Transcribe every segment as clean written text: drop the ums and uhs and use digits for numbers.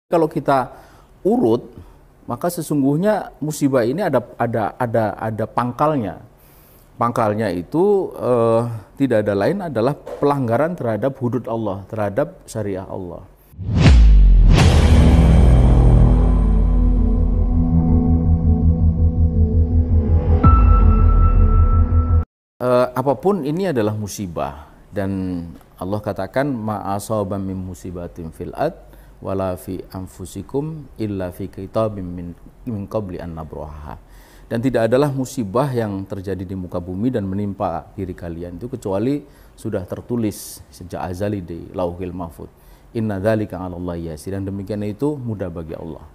Kalau kita urut, maka sesungguhnya musibah ini ada pangkalnya. Pangkalnya itu tidak ada lain adalah pelanggaran terhadap hudud Allah, terhadap syariah Allah. Apapun ini adalah musibah, dan Allah katakan ma'asaba min musibatin fil ard wala fi anfusikum illa fi kitabim min qabli an nabraha. Dan tidak adalah musibah yang terjadi di muka bumi dan menimpa diri kalian itu kecuali sudah tertulis sejak azali di Lauhil Mahfuz. Inna dzalika 'alallahi yasir, dan demikian itu mudah bagi Allah.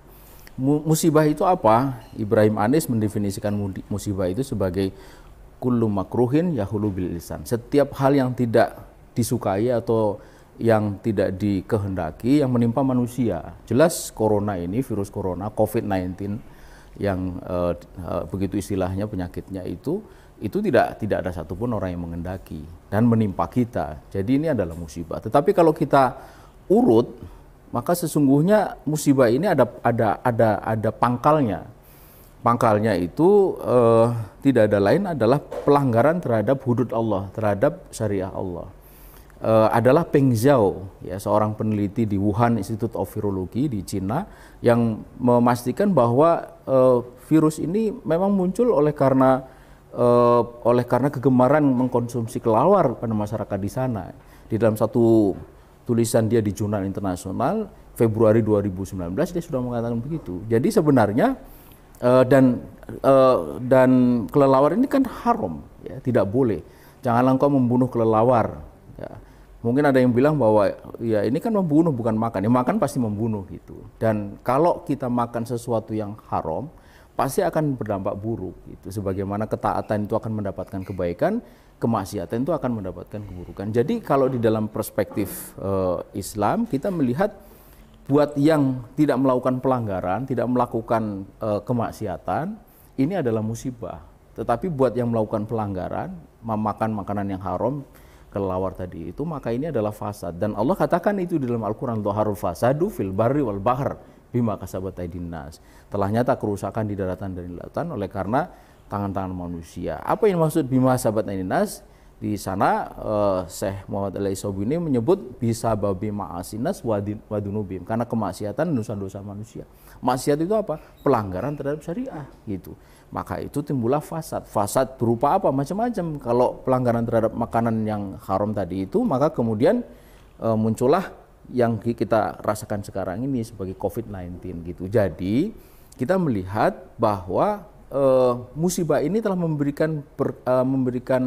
Musibah itu apa? Ibrahim Anis mendefinisikan musibah itu sebagai kullu makruhin yahulu bil lisan. Setiap hal yang tidak disukai atau yang tidak dikehendaki yang menimpa manusia. Jelas corona ini, virus corona, COVID-19 yang begitu istilahnya penyakitnya itu tidak ada satupun orang yang mengendaki dan menimpa kita. Jadi ini adalah musibah. Tetapi kalau kita urut, maka sesungguhnya musibah ini ada pangkalnya. Pangkalnya itu tidak ada lain adalah pelanggaran terhadap hudud Allah, terhadap syariah Allah. Adalah Peng Zhao, ya, seorang peneliti di Wuhan Institute of Virology di Cina, yang memastikan bahwa virus ini memang muncul oleh karena kegemaran mengkonsumsi kelelawar pada masyarakat di sana. Di dalam satu tulisan dia di jurnal internasional Februari 2019 dia sudah mengatakan begitu. Jadi sebenarnya dan kelelawar ini kan haram, ya, tidak boleh. Janganlah engkau membunuh kelelawar. Ya. Mungkin ada yang bilang bahwa ya ini kan membunuh bukan makan. Ya makan pasti membunuh gitu. Dan kalau kita makan sesuatu yang haram, pasti akan berdampak buruk gitu. Sebagaimana ketaatan itu akan mendapatkan kebaikan, kemaksiatan itu akan mendapatkan keburukan. Jadi kalau di dalam perspektif Islam, kita melihat buat yang tidak melakukan pelanggaran, tidak melakukan kemaksiatan, ini adalah musibah. Tetapi buat yang melakukan pelanggaran, memakan makanan yang haram, kelelawar tadi itu, maka ini adalah fasad. Dan Allah katakan itu di dalam Al-Quran, dhaharul fasadu fil barri wal bahr bima kasabat aydin nas. Telah nyata kerusakan di daratan dan di lautan oleh karena tangan-tangan manusia. Apa yang maksud bima kasabat aydin nas? Di sana Syekh Muhammad Al-Aisobini menyebut bisa babi ma'asinas wadunubim, karena kemaksiatan dosa-dosa manusia. Maksiat itu apa? Pelanggaran terhadap syariah gitu. Maka itu timbullah fasad. Fasad berupa apa? Macam-macam. Kalau pelanggaran terhadap makanan yang haram tadi itu, maka kemudian muncullah yang kita rasakan sekarang ini sebagai COVID-19 gitu. Jadi kita melihat bahwa musibah ini telah memberikan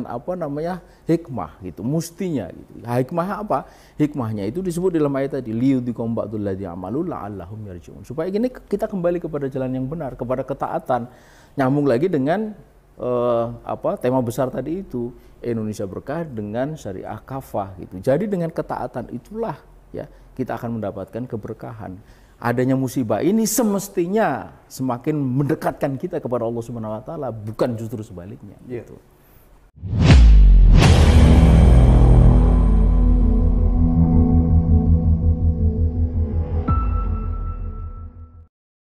apa namanya hikmah gitu, mustinya gitu. Hikmah apa? Hikmahnya itu disebut dalam ayat tadi, liyudhikum ba'dul ladzi amalu la'allahum yarji'un. Supaya ini kita kembali kepada jalan yang benar, kepada ketaatan. Nyambung lagi dengan tema besar tadi itu, Indonesia berkah dengan syariah kafah gitu. Jadi dengan ketaatan itulah ya kita akan mendapatkan keberkahan. Adanya musibah ini semestinya semakin mendekatkan kita kepada Allah Subhanahu wa taala, bukan justru sebaliknya. Yeah. Gitu.